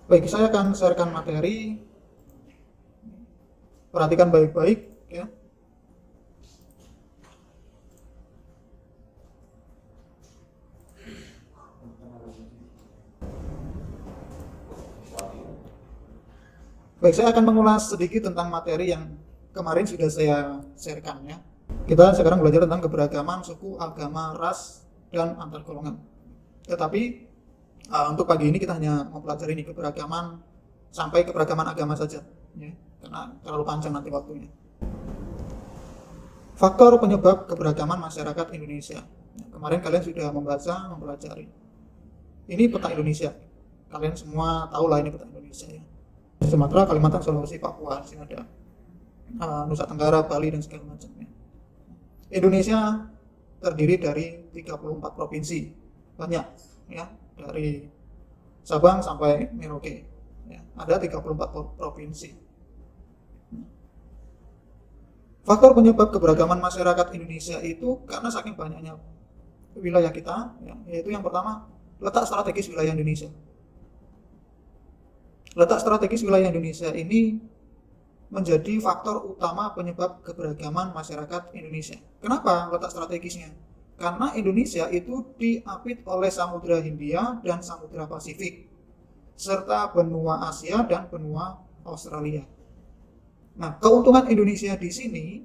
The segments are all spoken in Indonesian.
Baik, saya akan sharekan materi. Perhatikan baik-baik ya. Baik, saya akan mengulas sedikit tentang materi yang kemarin sudah saya sharekan ya. Kita sekarang belajar tentang keberagaman suku, agama, ras, dan antar golongan. Tetapi untuk pagi ini kita hanya mempelajari ini keberagaman sampai keberagaman agama saja ya, karena terlalu panjang nanti waktunya. Faktor penyebab keberagaman masyarakat Indonesia. Ya, kemarin kalian sudah membaca, mempelajari. Ini peta Indonesia. Kalian semua tahu lah ini peta Indonesia ya. Sumatera, Kalimantan, Sulawesi, Papua, di sini ada Nusa Tenggara, Bali, dan segala macamnya. Indonesia terdiri dari 34 provinsi. Banyak ya, dari Sabang sampai Merauke. Ya, ada 34 provinsi. Faktor penyebab keberagaman masyarakat Indonesia itu karena saking banyaknya wilayah kita, ya, yaitu yang pertama, letak strategis wilayah Indonesia. Letak strategis wilayah Indonesia ini menjadi faktor utama penyebab keberagaman masyarakat Indonesia. Kenapa letak strategisnya? Karena Indonesia itu diapit oleh Samudra Hindia dan Samudra Pasifik, serta benua Asia dan benua Australia. Nah, keuntungan Indonesia di sini,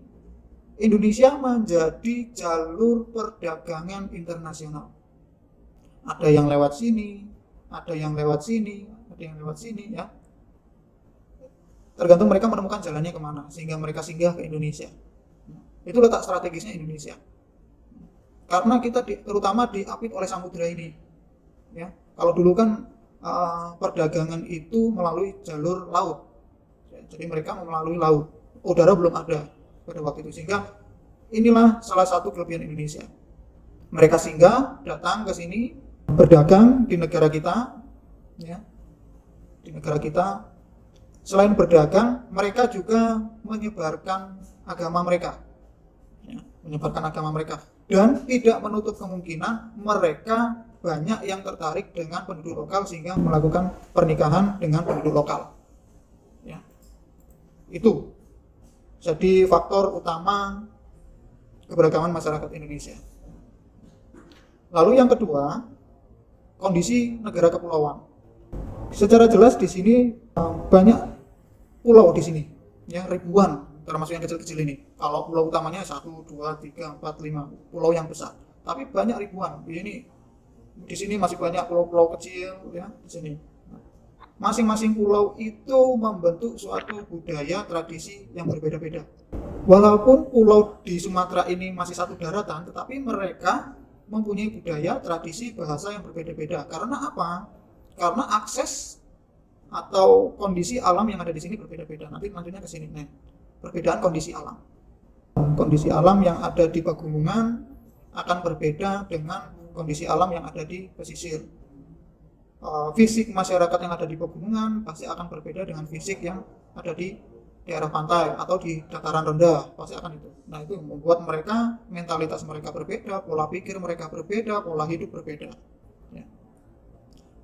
Indonesia menjadi jalur perdagangan internasional. Ada yang lewat sini, ada yang lewat sini, ada yang lewat sini ya. Tergantung mereka menemukan jalannya kemana, sehingga mereka singgah ke Indonesia. Itu letak strategisnya Indonesia. Karena kita terutama diapit oleh samudra ini. Ya, kalau dulu kan perdagangan itu melalui jalur laut. Jadi mereka melalui laut, udara belum ada pada waktu itu, sehingga inilah salah satu kelebihan Indonesia. Mereka singgah, datang ke sini, berdagang di negara kita, ya, di negara kita. Selain berdagang, mereka juga menyebarkan agama mereka, ya, menyebarkan agama mereka, dan tidak menutup kemungkinan mereka banyak yang tertarik dengan penduduk lokal sehingga melakukan pernikahan dengan penduduk lokal. Itu jadi faktor utama keberagaman masyarakat Indonesia. Lalu yang kedua, kondisi negara kepulauan. Secara jelas di sini banyak pulau di sini, ya, ribuan, termasuk yang kecil-kecil ini. Kalau pulau utamanya 1, 2, 3, 4, 5 pulau yang besar, tapi banyak ribuan. Di sini masih banyak pulau-pulau kecil ya di sini. Masing-masing pulau itu membentuk suatu budaya tradisi yang berbeda-beda. Walaupun pulau di Sumatera ini masih satu daratan, tetapi mereka mempunyai budaya, tradisi, bahasa yang berbeda-beda. Karena apa? Karena akses atau kondisi alam yang ada di sini berbeda-beda. Nanti lanjutnya ke sini. Nah, perbedaan kondisi alam. Kondisi alam yang ada di pegunungan akan berbeda dengan kondisi alam yang ada di pesisir. Fisik masyarakat yang ada di pegunungan pasti akan berbeda dengan fisik yang ada di daerah pantai atau di dataran rendah, pasti akan itu. Nah, itu membuat mereka, mentalitas mereka berbeda, pola pikir mereka berbeda, pola hidup berbeda ya.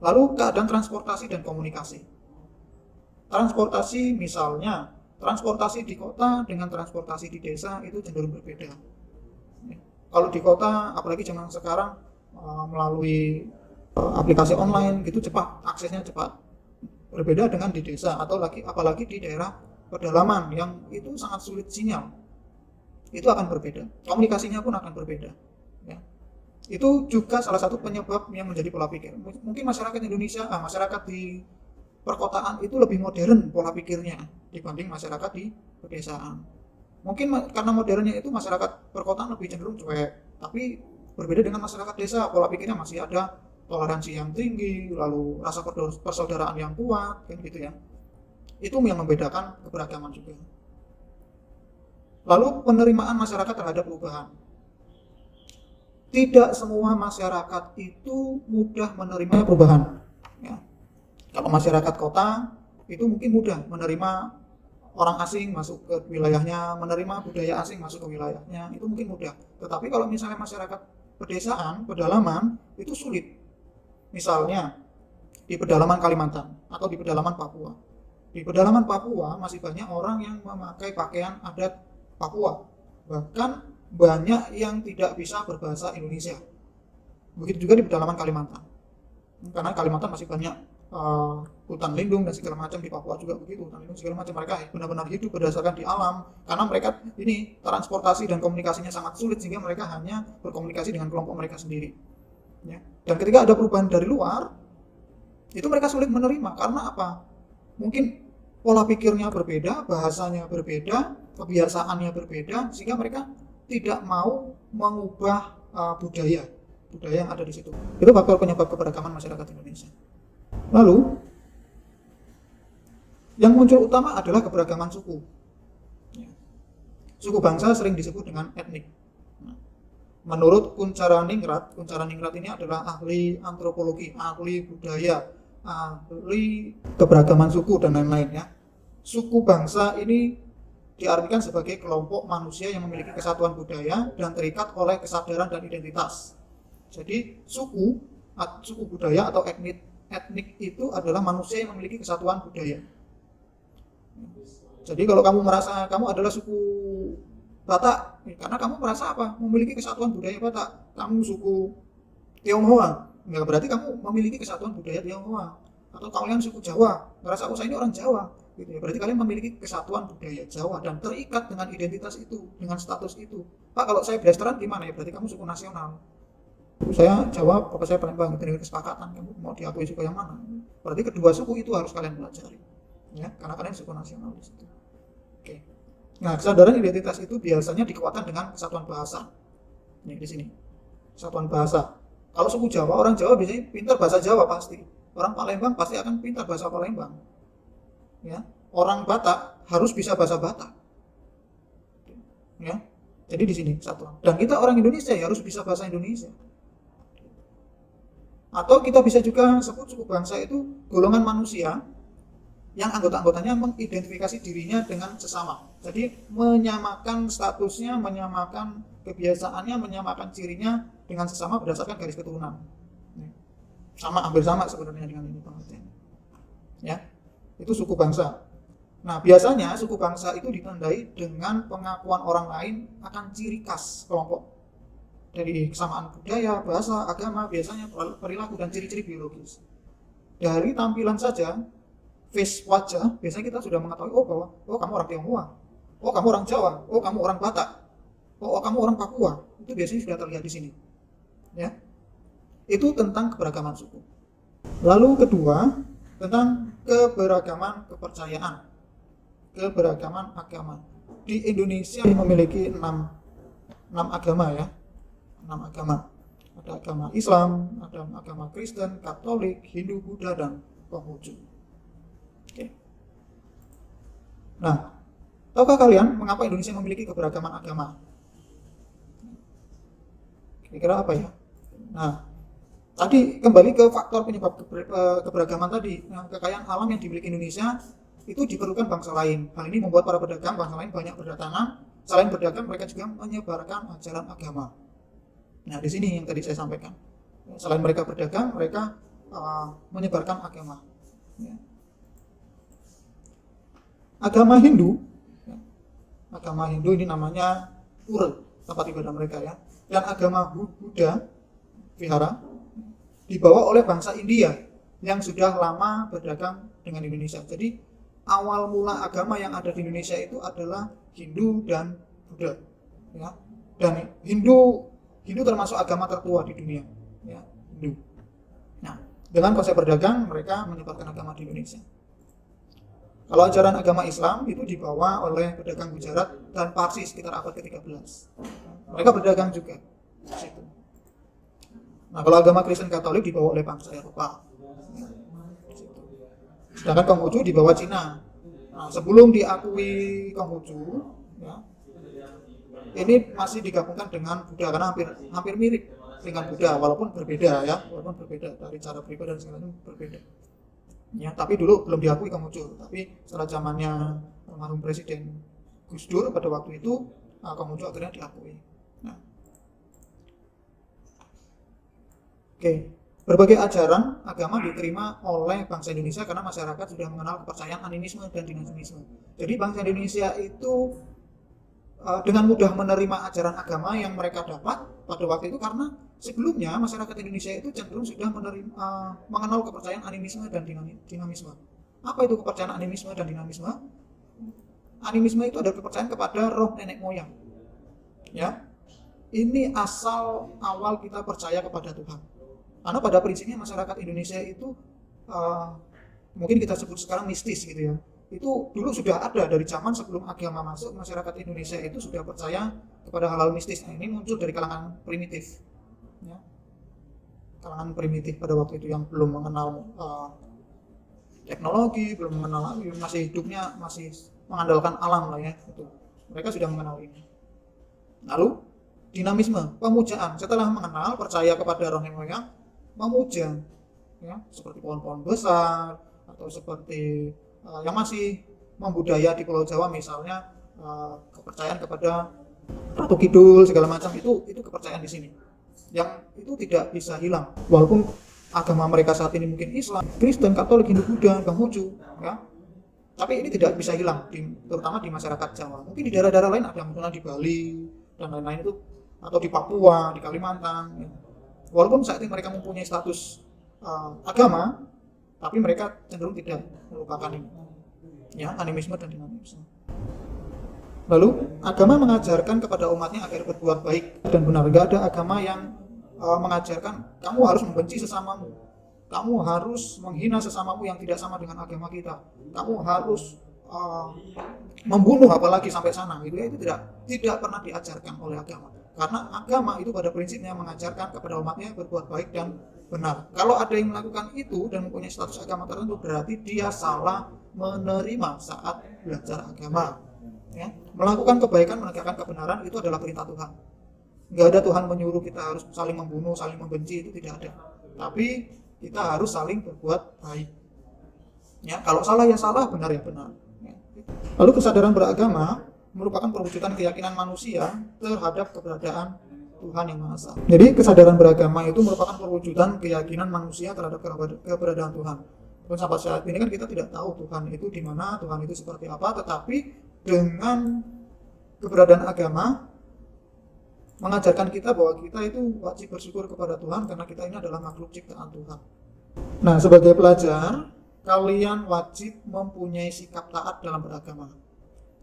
Lalu keadaan transportasi dan komunikasi. Transportasi misalnya, transportasi di kota dengan transportasi di desa itu cenderung berbeda ya. Kalau di kota, apalagi zaman sekarang melalui aplikasi online gitu cepat, aksesnya cepat. Berbeda dengan di desa atau apalagi di daerah pedalaman yang itu sangat sulit sinyal. Itu akan berbeda. Komunikasinya pun akan berbeda. Ya. Itu juga salah satu penyebab yang menjadi pola pikir. Mungkin masyarakat Indonesia, masyarakat di perkotaan itu lebih modern pola pikirnya dibanding masyarakat di pedesaan. Mungkin karena modernnya itu masyarakat perkotaan lebih cenderung cuek, tapi berbeda dengan masyarakat desa, pola pikirnya masih ada toleransi yang tinggi, lalu rasa persaudaraan yang kuat, kan gitu ya. Itu yang membedakan keberagaman juga. Lalu penerimaan masyarakat terhadap perubahan. Tidak semua masyarakat itu mudah menerima perubahan. Ya. Kalau masyarakat kota itu mungkin mudah menerima orang asing masuk ke wilayahnya, menerima budaya asing masuk ke wilayahnya, itu mungkin mudah. Tetapi kalau misalnya masyarakat pedesaan, pedalaman, itu sulit. Misalnya, di pedalaman Kalimantan atau di pedalaman Papua. Di pedalaman Papua masih banyak orang yang memakai pakaian adat Papua. Bahkan banyak yang tidak bisa berbahasa Indonesia. Begitu juga di pedalaman Kalimantan. Karena Kalimantan masih banyak hutan lindung dan segala macam, di Papua juga begitu, hutan lindung segala macam. Mereka benar-benar hidup berdasarkan di alam, karena mereka ini transportasi dan komunikasinya sangat sulit, sehingga mereka hanya berkomunikasi dengan kelompok mereka sendiri. Ya. Dan ketika ada perubahan dari luar, itu mereka sulit menerima. Karena apa? Mungkin pola pikirnya berbeda, bahasanya berbeda, kebiasaannya berbeda, sehingga mereka tidak mau mengubah budaya yang ada di situ. Itu faktor penyebab keberagaman masyarakat Indonesia. Lalu yang muncul utama adalah keberagaman suku. Suku bangsa sering disebut dengan etnik. Menurut Kuncharaningrat ini adalah ahli antropologi, ahli budaya, ahli keberagaman suku dan lain-lain ya. Suku bangsa ini diartikan sebagai kelompok manusia yang memiliki kesatuan budaya dan terikat oleh kesadaran dan identitas. Jadi suku budaya atau etnik itu adalah manusia yang memiliki kesatuan budaya. Jadi kalau kamu merasa kamu adalah suku Batak, karena kamu merasa apa? Memiliki kesatuan budaya Batak. Kamu suku Tionghoa, ya berarti kamu memiliki kesatuan budaya Tionghoa. Atau kalian suku Jawa, merasa saya ini orang Jawa, gitu ya. Berarti kalian memiliki kesatuan budaya Jawa dan terikat dengan identitas itu, dengan status itu. Pak, kalau saya blasteran gimana ya? Berarti kamu suku nasional. Saya Jawa, bapak saya Palembang, dengan kesepakatan. Kamu mau diakui suku yang mana? Berarti kedua suku itu harus kalian pelajari, ya, karena kalian suku nasional di situ. Oke. Nah, kesadaran identitas itu biasanya dikuatkan dengan kesatuan bahasa. Nih di sini, kesatuan bahasa. Kalau suku Jawa, orang Jawa biasanya pintar bahasa Jawa pasti. Orang Palembang pasti akan pintar bahasa Palembang. Ya, orang Batak harus bisa bahasa Batak. Ya, jadi di sini kesatuan. Dan kita orang Indonesia ya harus bisa bahasa Indonesia. Atau kita bisa juga sebut suku bangsa itu golongan manusia yang anggota-anggotanya mengidentifikasi dirinya dengan sesama. Jadi menyamakan statusnya, menyamakan kebiasaannya, menyamakan cirinya dengan sesama berdasarkan garis keturunan. Sama, hampir sama sebenarnya dengan ini pengertiannya. Ya, itu suku bangsa. Nah, biasanya suku bangsa itu ditandai dengan pengakuan orang lain akan ciri khas kelompok. Dari kesamaan budaya, bahasa, agama, biasanya perilaku dan ciri-ciri biologis. Dari tampilan saja, face wajah, biasanya kita sudah mengetahui bahwa kamu orang Tionghoa, kamu orang Jawa, kamu orang Batak, kamu orang Papua. Itu biasanya sudah terlihat di sini. Ya. Itu tentang keberagaman suku. Lalu kedua, tentang keberagaman kepercayaan, keberagaman agama. Di Indonesia memiliki 6 agama ya. 6 agama. Ada agama Islam, ada agama Kristen, Katolik, Hindu, Buddha, dan Konghucu. Oke. Nah, tahukah kalian mengapa Indonesia memiliki keberagaman agama? Kira-kira apa ya? Nah, tadi kembali ke faktor penyebab keberagaman tadi. Nah, kekayaan alam yang dimiliki Indonesia itu diperlukan bangsa lain. Hal ini membuat para pedagang bangsa lain banyak berdatangan. Selain berdagang, mereka juga menyebarkan ajaran agama. Nah, di sini yang tadi saya sampaikan. Selain mereka berdagang, mereka menyebarkan agama. Ya. Agama Hindu ini namanya Pura, tempat ibadah mereka ya. Dan agama Buddha, vihara, dibawa oleh bangsa India yang sudah lama berdagang dengan Indonesia. Jadi awal mula agama yang ada di Indonesia itu adalah Hindu dan Buddha. Ya. Dan Hindu termasuk agama tertua di dunia, ya, Hindu. Nah, dengan konsep berdagang, mereka menyebarkan agama di Indonesia. Kalau ajaran agama Islam itu dibawa oleh pedagang Gujarat dan Parsi sekitar abad ke-13. Mereka berdagang juga di situ. Nah, kalau agama Kristen Katolik dibawa oleh bangsa Eropa. Sedangkan Konghucu dibawa Cina. Nah, sebelum diakui Konghucu, ya, ini masih digabungkan dengan Buddha karena hampir mirip dengan Buddha walaupun berbeda ya, dari cara beribadah dan segala macam berbeda. Ya, tapi dulu belum diakui Konghucu, tapi setelah zamannya almarhum Presiden Gus Dur pada waktu itu Konghucu akhirnya diakui. Nah. Oke. Berbagai ajaran agama diterima oleh bangsa Indonesia karena masyarakat sudah mengenal kepercayaan animisme dan dinamisme. Jadi bangsa Indonesia itu dengan mudah menerima ajaran agama yang mereka dapat pada waktu itu karena sebelumnya masyarakat Indonesia itu cenderung sudah mengenal kepercayaan animisme dan dinamisme. Apa itu kepercayaan animisme dan dinamisme? Animisme itu adalah kepercayaan kepada roh nenek moyang. Ya, ini asal awal kita percaya kepada Tuhan. Karena pada prinsipnya masyarakat Indonesia itu mungkin kita sebut sekarang mistis gitu ya. Itu dulu sudah ada dari zaman sebelum agama masuk, masyarakat Indonesia itu sudah percaya kepada hal-hal mistis. Nah, ini muncul dari kalangan primitif. Ya. Kalangan primitif pada waktu itu yang belum mengenal teknologi, belum mengenal, masih hidupnya masih mengandalkan alam lah ya. Itu. Mereka sudah mengenal ini. Lalu dinamisme, pemujaan. Setelah mengenal, percaya kepada roh nenek moyang, memuja, ya, seperti pohon-pohon besar atau seperti yang masih membudaya di Pulau Jawa misalnya kepercayaan kepada Ratu Kidul segala macam itu kepercayaan di sini yang itu tidak bisa hilang walaupun agama mereka saat ini mungkin Islam, Kristen, Katolik, Hindu, Buddha, Konghucu, ya, tapi ini tidak bisa hilang terutama di masyarakat Jawa. Mungkin di daerah-daerah lain ada misalnya di Bali dan lain-lain itu atau di Papua, di Kalimantan. Ya. Walaupun saat ini mereka mempunyai status agama, tapi mereka cenderung tidak melupakan ini, ya, animisme dan dinamisme. Lalu agama mengajarkan kepada umatnya agar berbuat baik dan benar. Gak ada agama yang mengajarkan kamu harus membenci sesamamu, kamu harus menghina sesamamu yang tidak sama dengan agama kita, kamu harus membunuh apalagi sampai sana. Itu tidak pernah diajarkan oleh agama. Karena agama itu pada prinsipnya mengajarkan kepada umatnya berbuat baik dan benar. Kalau ada yang melakukan itu dan mempunyai status agama tertentu, berarti dia salah menerima saat belajar agama. Ya. Melakukan kebaikan, menegakkan kebenaran itu adalah perintah Tuhan. Nggak ada Tuhan menyuruh kita harus saling membunuh, saling membenci, itu tidak ada. Tapi kita harus saling berbuat baik. Ya, kalau salah ya salah, benar ya benar. Ya. Lalu kesadaran beragama merupakan perwujudan keyakinan manusia terhadap keberadaan Tuhan yang Maha Esa. Jadi kesadaran beragama itu merupakan perwujudan keyakinan manusia terhadap keberadaan Tuhan. Dan sampai saat ini kan kita tidak tahu Tuhan itu di mana, Tuhan itu seperti apa, tetapi dengan keberadaan agama mengajarkan kita bahwa kita itu wajib bersyukur kepada Tuhan karena kita ini adalah makhluk ciptaan Tuhan. Nah, sebagai pelajar, kalian wajib mempunyai sikap taat dalam beragama,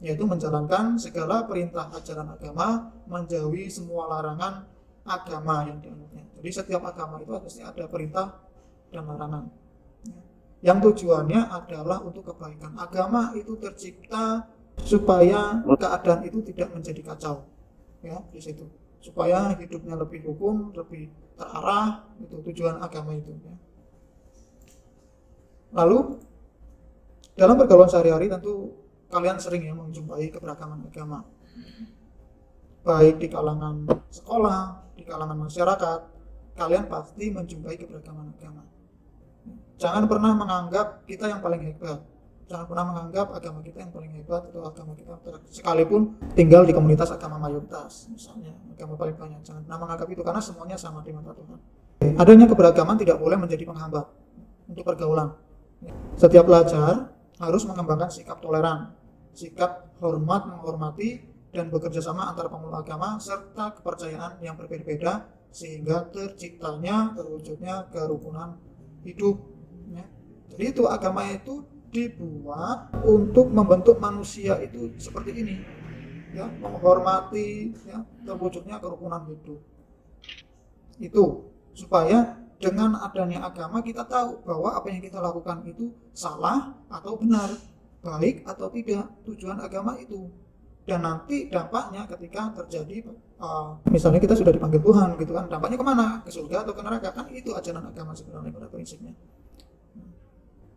yaitu menjalankan segala perintah ajaran agama, menjauhi semua larangan agama yang dianutnya. Jadi setiap agama itu pasti ada perintah dan larangan. Yang tujuannya adalah untuk kebaikan. Agama itu tercipta supaya keadaan itu tidak menjadi kacau. Ya, di situ. Supaya hidupnya lebih hukum, lebih terarah, itu tujuan agama itu. Ya. Lalu dalam pergaulan sehari-hari tentu kalian sering ya menjumpai keberagaman agama, baik di kalangan sekolah, di kalangan masyarakat, kalian pasti menjumpai keberagaman agama. Jangan pernah menganggap kita yang paling hebat, jangan pernah menganggap agama kita yang paling hebat atau agama kita sekalipun tinggal di komunitas agama mayoritas, misalnya agama paling banyak, jangan pernah menganggap itu karena semuanya sama di mata Tuhan. Adanya keberagaman tidak boleh menjadi penghambat untuk pergaulan. Setiap pelajar harus mengembangkan sikap toleran, sikap hormat, menghormati, dan bekerja sama antara pemeluk agama serta kepercayaan yang berbeda-beda sehingga terciptanya, terwujudnya kerukunan hidup. Ya. Jadi itu agama itu dibuat untuk membentuk manusia itu seperti ini, ya, menghormati, ya, terwujudnya kerukunan hidup. Itu supaya dengan adanya agama kita tahu bahwa apa yang kita lakukan itu salah atau benar, baik atau tidak tujuan agama itu. Dan nanti dampaknya ketika terjadi misalnya kita sudah dipanggil Tuhan gitu kan, dampaknya kemana? Ke surga atau ke neraka? Kan itu ajaran agama sebenarnya pada prinsipnya.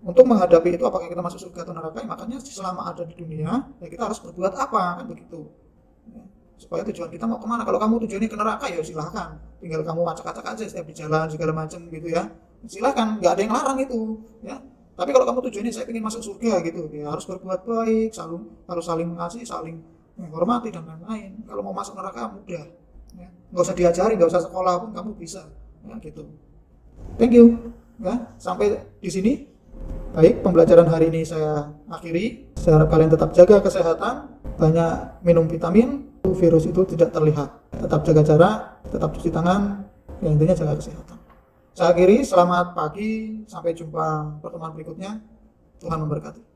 Untuk menghadapi itu apakah kita masuk surga atau neraka, makanya selama ada di dunia ya kita harus berbuat apa, kan begitu ya, supaya tujuan kita mau kemana. Kalau kamu tujuannya ke neraka ya silahkan, tinggal kamu acak-acak aja setiap di jalan segala macam gitu ya, silahkan, nggak ada yang larang itu ya. Tapi kalau kamu tujuannya saya ingin masuk surga gitu ya, harus berbuat baik, harus saling mengasihi, saling menghormati dan lain-lain. Kalau mau masuk neraka mudah ya. Nggak usah diajari, nggak usah sekolah pun kamu bisa ya gitu. Thank you. Ya, sampai di sini. Baik, pembelajaran hari ini saya akhiri. Saya harap kalian tetap jaga kesehatan, banyak minum vitamin, virus itu tidak terlihat. Tetap jaga jarak, tetap cuci tangan, yang intinya jaga kesehatan. Saya akhiri, selamat pagi, sampai jumpa pertemuan berikutnya. Tuhan memberkati.